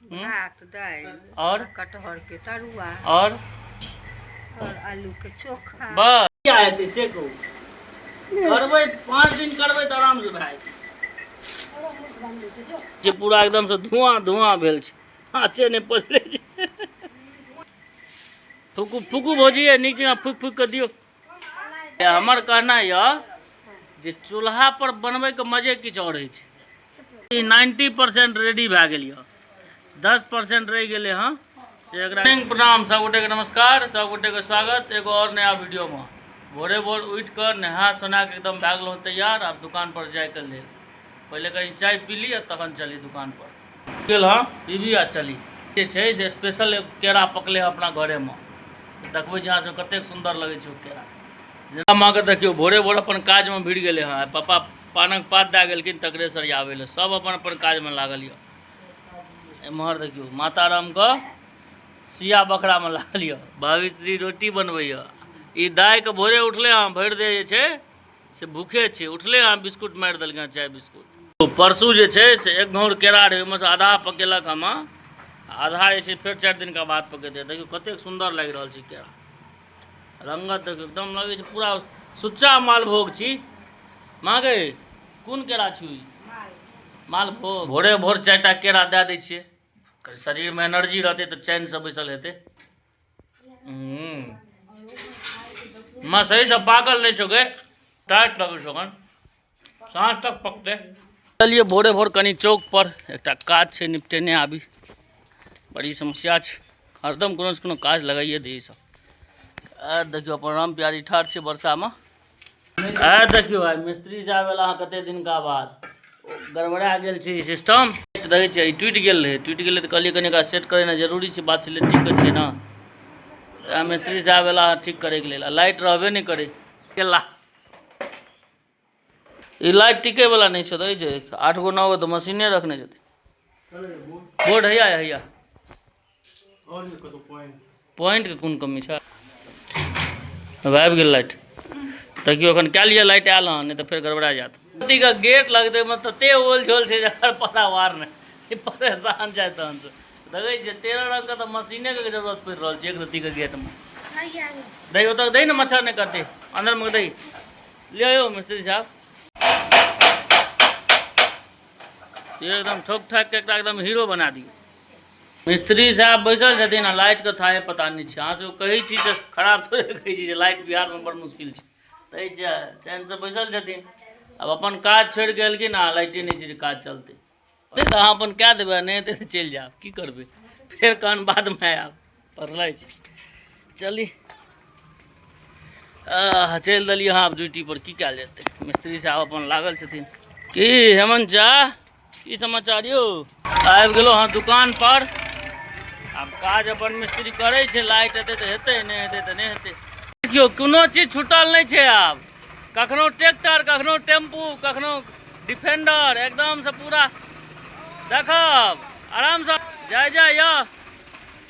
भात दाल और कटहर के तरुआ और आलू के चोखा। बस क्या हेतै से कहू। करबै 5 दिन करबै तऽ आराम से भए जे पूरा एकदम से धुआं धुआं भेल छै, आँचे नहि पसरै छै। फूकू फूकू भौजी नीचे फूक फूक के दियौ। हमर कहना यऽ जे चूल्हा पर बनबै के मजे किछु और होइ छै। 90% रेडी भए गेल यऽ, 10% रहि गेलै हँ से एकरा। प्रणाम सबगोटे के, नमस्कार सबगोटे के स्वागत एगो और नया वीडियो में। भोरे भोर उठ कर नहा सोना के एकदम भए गेलहुँ तैयार, आब दुकान पर जाए के लेल। पहले कहीं चाय पी ली तखन चली दुकान पर। गेल हाँ पीबी आ चली। जे छै से स्पेशल एगो केरा पकले अपना घरे में, देखबै जहाँ से कतेक सुंदर लगे छै केरा। जेना माँ के देखियो भोरे भोर अपन काज में भिड़ गेले हाँ। पापा पानक पात दे गेलखिन तकरे सरियावे ले, सब अपन अपन काज में लागल य। एम्हर देखियो माता राम के सिया बकरा में लागल य, भाभी श्री रोटी बनबै य। ई दाय के भोरे उठले हाँ, भरि दे जे छै से भूखे छै, उठले हाँ बिस्कुट मारि देलकै चाय बिस्कुट। तो परसू जे छै से एक घौर केरा रहे, ओहिमे से आधा पकेलक हम, आधा जे छै फेर 4 दिन का बाद पकेतै। देखियो कतेक सुंदर लागि रहल छै केरा, रंगत देखियो एकदम लगे छै पूरा सुच्चा मालभोग छी। माँ गे कोन केरा छी? मालभोग। भोरे भोर 4टा केरा दे दै छियै, शरीर में एनर्जी रहते तो चैन से बैसल हेतै। माँ सही से पाकल नहीं छो गे, टाइट लगे छो, साँझ तक पकते। चलिए भोरे भोर कनी चौक पर एकटा काज छै निपटेने आबी, बड़ी समस्या छै, हरदम कोनो से कोनो काज लगाइए दै सब। देखियो अपन राम प्यारी ठाढ़ छै वर्षा में। देखियो आइ मिस्त्री से आवेला कते दिन का बाद, गड़बड़ा गेल छै सिस्टम। देखै छियै टूटि गेल रहे तऽ कहलिए कनी सेट करेना जरूरी छै, बात छै ठीक छै ना। मिस्त्री से आवेला ठीक करे के लेल, लाइट रहबे नहीं करे केला। ई लाइट टिके वाला नहीं छै, 8 गो 9 गो तो मशीने रखने छै। बोर्ड हैया हैया पॉइंट के कोन कमी छै? आबि गेल लाइट। देखियो एखन क्या लिया लाइट आयल हाँ, नहीं तो फिर गड़बड़ा जात। का गेट लगते में तते ओल झोल छै जकर पतावार नहीं, परेशान जाए तहन से। देखे छियै 13 रंग का तो मशीने के जरूरत पड़ रहा है एक रत्ती के गेट में। दही तक दही ना मच्छर नहीं करते अंदर में, दही ले आयो मिस्त्री साहब। ये एकदम ठोक ठाक के एकदम हीरो बना दियो। मिस्त्री साहब बैसल छथिन आ लाइट के थाहे पता नहीं छै। अहाँ से कहै छी तऽ खराब थोड़े कहै छी, लाइट बिहार में बड़ मुश्किल छै। तै चैन से बैसल छथिन, अब अपन काज छोड़ के एलखिन आ लाइटे नहीं छै काज चलते। तो अहाँ अपन कह देबै, नहीं हेतै तऽ चलि जायब, की करबै फिर कान बाद में आयब, पढ़ले छै। चली चल दिलिए हाँ ड्यूटी पर, की कयल जेतै। मिस्त्री साहब अपन लागल छथिन। की हेमंत चा की समाचार यौ? आबि गेलहुँ हाँ दुकान पर। आब काज अपन मिस्त्री करे छै, लाइट हेतै तऽ हेतै, नहीं हेतै तऽ नहीं हेतै। देखियो कोनो चीज छूटल नहीं छै आब, कखनो ट्रैक्टर कखनो टेम्पू कखनो डिफेंडर, एकदम से पूरा देखब आराम से जाय जाय यो।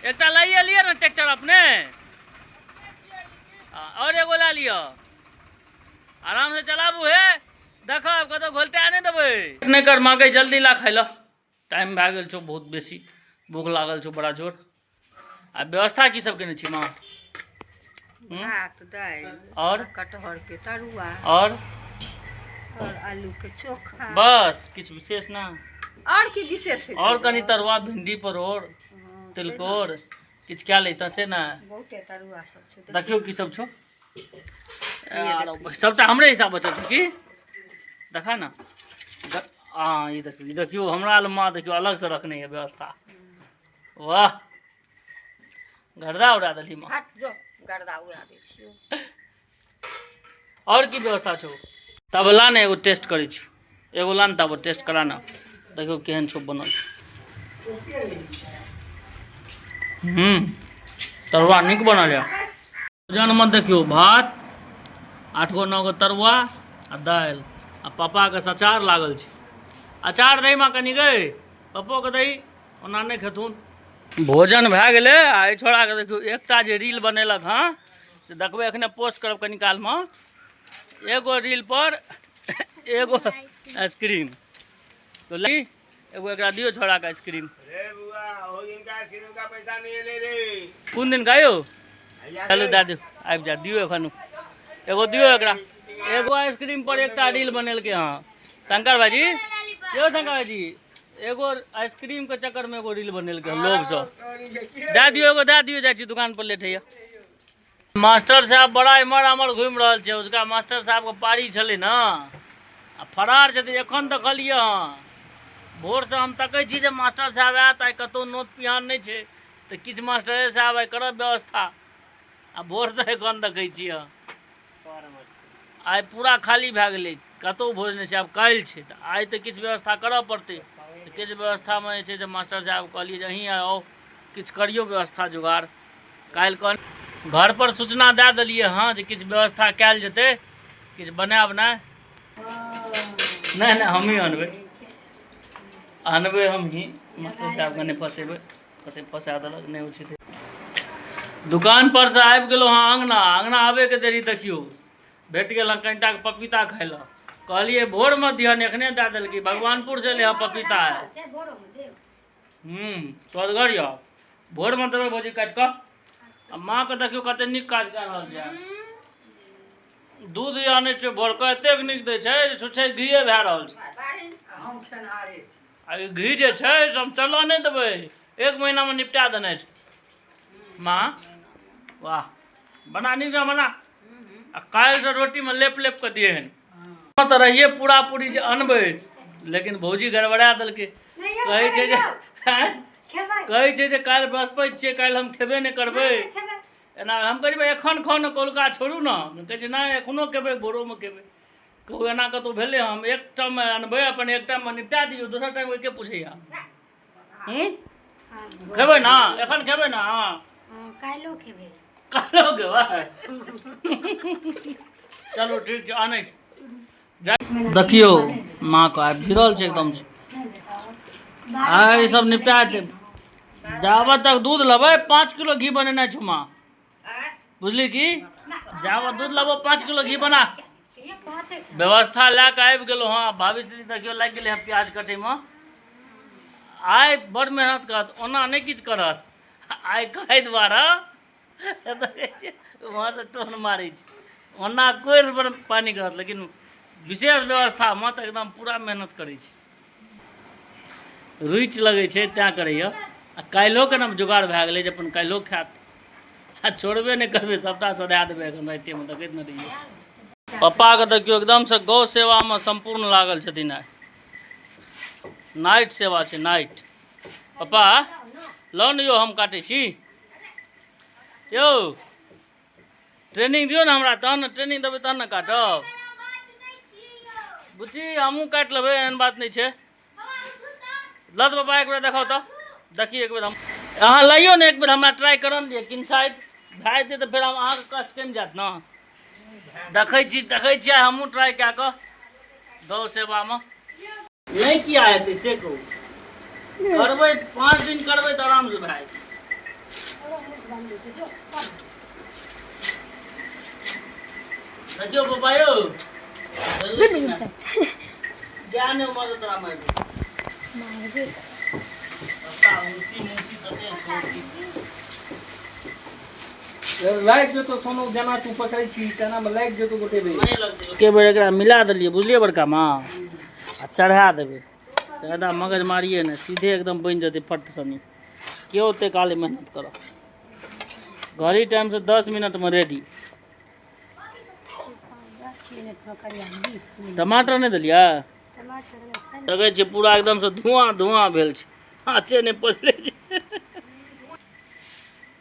एकटा लाइए लिया ना ट्रैक्टर अपने, और एगो ला लियो, आराम से चलाबू हे। देखब कतौ घोलटा नहीं देबै। नहीं कर माँ के जल्दी ला खाइ लो, टाइम भए गेल छौ बहुत बेसी, भूख लागल छौ बड़ा जोर। आ व्यवस्था की सब केने छी माँ? भात दाल और कटहर के तरुआ और आलू के चोखा। बस किछ विशेष ना? और की विशेष छै? और कनी तरुआ भिंडी परोड़ तिलकोर किछ क्या लेता से ना? बहुते तरुआ सब छै। देखियो की सब छौ, सबटा हमरे हिसाब बचल छौ की? देखा ना हाँ ये देखियो हमरा ल माँ देखियो अलग से रखने है व्यवस्था। वाह गर्दा उड़ा देली माँ। हट जो गर्दा उड़ा दै छियो। और की व्यवस्था छौ? तब ला ने एगो टेस्ट करै छी, एगो ला न तब टेस्ट करा ना, देखियो केहन छौ बनल। तरुआ नीक बनल है। भोजन में देखियो भात 8 गो 9 गो तरुआ आ दाल आ पापा के अचार लागल छै। अचार दही माँ कनी गई, पप्पो के दही, ओना नहीं खेथुन। भोजन भए गेलै आ एहि छोड़ा के देखियो एकटा जे रील बनेलक हाँ से देखबै, एखने पोस्ट करब कनी काल में। एगो रील पर एगो आइसक्रीम तो ली, एगो एकरा दियो छोड़ा के आइसक्रीम। कोन दिन का यौ चलू दए दियौ आबि जा दियौ एखन एगो दियौ एकरा एगो आइसक्रीम पर एकटा रील बनेलकै हँ शंकर भाईजी यौ शंकर भाईजी एगो आइसक्रीम के चक्कर में एगो रील बनेलकै हँ लोग सब दए दियौ एगो दए दियौ जाइ छी दुकान पर लेट होइए मास्टर साहब बड़ा इमर आमर घूमि रहल छै उसका मास्टर साहब के पारी छलै ने आ फरार छथिन एखन देखलियै हँ भोरसँ हम तकै छी जे मास्टर साहब आयत आइ कतहु नोत पिहान नहि छै तऽ किछु मास्टरे साहब आइ करब व्यवस्था आ भोरसँ एखन देखै छी आइ पूरा खाली भए गेलै कतहु भोज नहि छै आब काल्हि छै तऽ आइ तऽ किछु व्यवस्था करऽ पड़तै तऽ किछु व्यवस्थामे जे छै से मास्टर साहब कहलिए जे अहीँ आउ किछु करियौ व्यवस्था जुगाड़ काल्हि कन घर पर सूचना दए देलियै हँ जे किछु व्यवस्था कयल जेतै किछु बनायब नहि हमही आनबै हमही मास्टर साहबके नहि फँसेबै कतै फँसा देलक नहि उचित दुकान पर से आबि गेलहुँ हँ अङ्गना आबैके देरी देखियौ भेट गेल हँ कनिटा पपीता खाय लए कहलियै भोरमे दिहन एखने दए देलकै भगवानपुर से ले हँ पपीता स्वदगर यऽ भोरमे देबै भौजी काटि कऽ आ माँके देखियौ कते नीक काज कए रहल छै दूध आनै छै भोरके एतेक नीक दै छै जे छुच्छे घीए भए रहल छै आ ई घी जे छै से हम चलऽ नहि देबै 1 महीनामे निपटा देने छै माँ वाह बना नीक से बना आ काल्हिसँ रोटीमे लेप कऽ दिहन तऽ रहिए पूरा पूरी जे अनबै लेकिन भौजी गड़बड़ा देलकै कहै छै जे काल्हि बृहस्पति छियै काल्हि हम खेबे नहि करबै एना हम कहबै एखन खाउ ने कौलका छोड़ू ने कहै छै नहि एखनो खेबै भोरोमे खेबै कहू एना कतहु भेलै हम एक टाइममे अनबै अपन एक टाइममे निपटा दियौ दोसर टाइम के पूछैया खेबै ने एखन खेबै ने काल्हिओ खेबै चलो ठीक छै आनै देखियौ माँ को आबि गिरल छै एकदम ई सब निपटा दे जाबत तक दूध लेबै 5 किलो घी बनेनाइ छौ माँ बुझली की जाबत दूध लेबो 5 किलो घी बना व्यवस्था लए कऽ आबि गेलहुँ हँ भविष्य देखियौ लागि गेलै हँ प्याज कटैमे आइ बड़ मेहनत करत ओना नहि किछु करत आइ खाइ दुआरे वहाँ से टोन मारै छै ओना कोइ पानी करत लेकिन विशेष व्यवस्थामे तऽ एकदम पूरा मेहनत करै छै रुचि लगै छै तैँ करैए आ काल्हिओके ने जोगाड़ भए गेलै जे अपन काल्हिओ खायत आ छोड़बे नहि करबै सबटा सधा देबै एखन रातिएमे देखैत नहि रहिए पप्पाके देखियौ एकदमसँ गौ सेवामे सम्पूर्ण लागल छथिन आइ नाइट सेवा छै नाइट पप्पा लौ ने यौ हम काटै छी यौ ट्रेनिंग दियौ ने हमरा तहन ने ट्रेनिंग देबै तहन ने काटब बुच्ची हमहूँ काटि लेबै एहन बात नहि छै लत पप्पा एक बेर देखाउ तऽ देखिए एक बेर हम अहाँ लइयो ने एक बेर हमरा ट्राई करऽ दिअ किन शायद भए जेतै तऽ फेर हम अहाँके कष्ट कमि जायत ने देखै छी हमहूँ ट्राई कए कऽ गौ सेवामे नहीं किया हेतै से कहू करबै 5 दिन करबै तऽ आरामसँ भए जेतै देखियौ पप्पा यौ ज्ञान उमर तोरा मारि लाइक जो तो सोनू जेना तू पकड़ै छी तेना में लाइक जो तो गोटे के बेर एकरा मिला देलियै बुझलियै बड़का माँ आ चढ़ा देबै ज्यादा मगज मारिए ने सीधे एकदम बनि जेतै फट सनी केओ ओते काले मेहनत करऽ घड़ी टाइम से 10 मिनट में रेडी टमाटर नहीं देलिया लगे छै पूरा एकदम से धुआं भेल छै आँचे नहीं पचले छै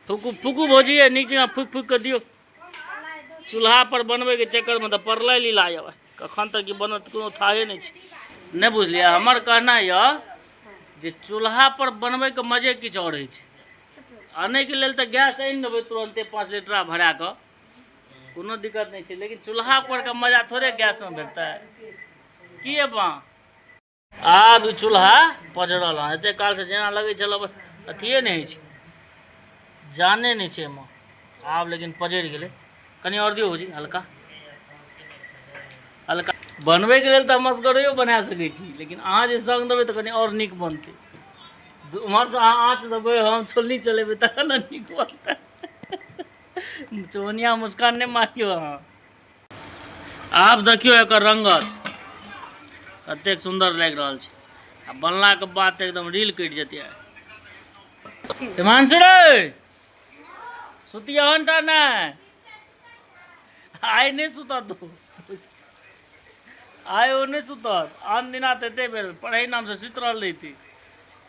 फूकू भौजी नीचे फूक के दियो चूल्हा पर बनबे के चक्कर में तो पड़लै लीला यऽ कखन तक बनत कोनो थाहे नहीं छै नहीं बुझलिए हमर कहना यऽ जे चूल्हा पर बनबे के मजे किछु और है आने के लेल तो गैस आनि लेबै तुरंते 5 लीटर भरा कऽ कोनो दिक्कत नहीं है लेकिन चूल्हा पर का मजा थोड़े गैस में भेटता है की बा आब चूल्हा पजरल हँ एते काल से जेना लगे चल अथिए नहीं है जाने नहीं है एहिमे आब लेकिन पजरि गेलै कनी और दियो जी हल्का बनबे के लेल तो मसगरो बना सकै छी लेकिन अहाँ जे संग देबै तो कनी और नीक बनतै उम्हर से अहाँ आँच देबै हम छोलनी चलेबै तखन ने नीक बनतै। चोनिया मुस्कान नहीं मारियो अहाँ। आब देखियो एकर रंगत कतेक सुंदर लागि रहल छै। आ बनला के बाद एकदम रील कटि जेतै। हिमांशु रे सुतिया टा नहीं, आइ नहीं सुतत तू, आइ ओ नहीं सुतत। आन दिना तऽ एते बेर पढ़ै नाम से सुति रहल रही।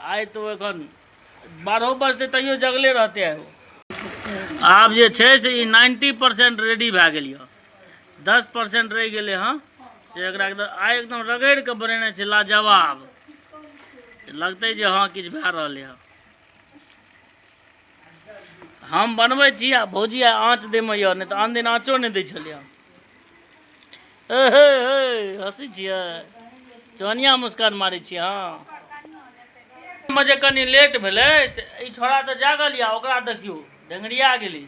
आइ तो एखन 12 बजते तैयो जगले रहते है। आब जे छै से ई 90% रेडी भए गेल यऽ, 10% रहि गेलै हँ से एकरा एकदम आइ एकदम रगड़ि कऽ बनेने छै लाजवाब। लगतै जे हाँ किछु भए रहलै हँ। हम बनबै छी आ भौजी आँच दैमे यऽ, नहि तऽ आन दिन आँचो नहि दै छलै हँ। हँसी छियै, चोनिया मुस्कान मारै छियै। हाँ बजे कनि लेट भेलै से ई छोड़ा तऽ जागल यऽ, ओकरा देखियौ डेंगरिया गेली।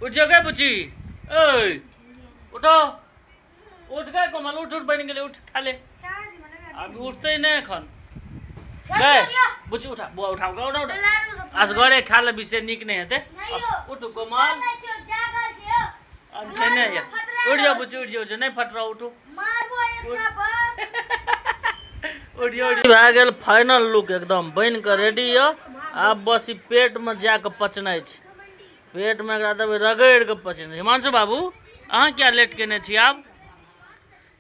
उठ जो गए बुच्ची, ए उठो, उठ गए कोमल, उठ उठ बनि गेलै, उठ खा ले। अब उठतै नहि एखन। गए बुच्ची उठा, बुआ उठा उठा उठा उठा। असगरे खा ले, विषय नीक नहीं हेतै। उठ कोमल, खेने या उठ जाओ बुच्ची, उठ जाओ, नहीं फट रहा, उठो उठ जाओ। भए गेल फाइनल लुक, एकदम बनि कऽ रेडी यऽ। आब बस ई पेट में जाके पचनाइ छै। पेट में एकरा देबै रगड़ि कऽ पचनाइ। हिमांशु बाबू अहाँ क्या लेट केने छी? आब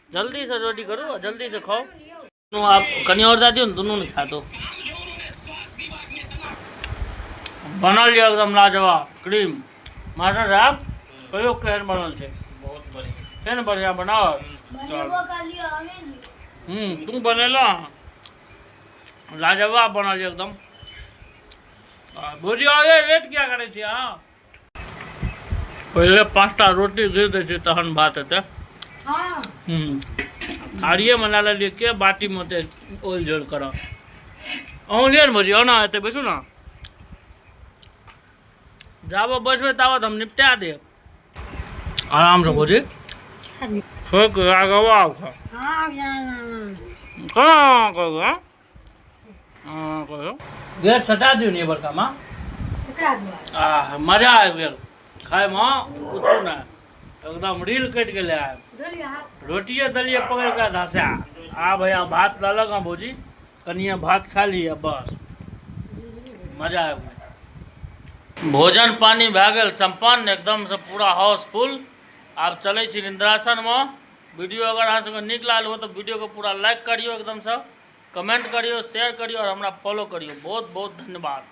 जल्दी से रोटी करू, जल्दी से खाओ। आप कनी और दए दियौ ने, दुनू ने खा दो। बनल यऽ एकदम लाजवाब क्रीम। मास्टर साहब कहियो केहन बनल छै? बहुत बढ़िया, केहन बढ़िया बनाओ। तू बनेला लाजवाब बनल यऽ एकदम। भुजिया ये लेट क्या करे छी अहाँ? पहले 5टा रोटी घिर दै छी तहन भात हेतै। थारिये में लए लेलियै, के बाटी में ओते ओल झोल करब। अहूँ लिअ ने भुजिया, ओना हेतै, बैसू ने। जाबऽ बैसबै ताबत हम निपटा देब आराम से। भुजी ठोक लाजवाब खा। कहाँ कहो गेट सटा दियौ ने बड़का माँ। मजा आबि गेल खाए में, पूछू ना, एकदम रील कटि गेलै। रोटिए देलिए पकड़ के धसा। आ भैया भात ललक हँ भौजी, कनिए भात खा लिया बस, मजा आबि गेल। भोजन पानी भए गेल संपन्न, एकदम से पूरा हाउसफुल। आब चलै छी निंद्रासन में। वीडियो अगर अहाँ सबके नीक लागल हो तो वीडियो को पूरा लाइक करियो, एकदम से कमेंट करियो, शेयर करियो और हमरा फॉलो करियो। बहुत बहुत धन्यवाद।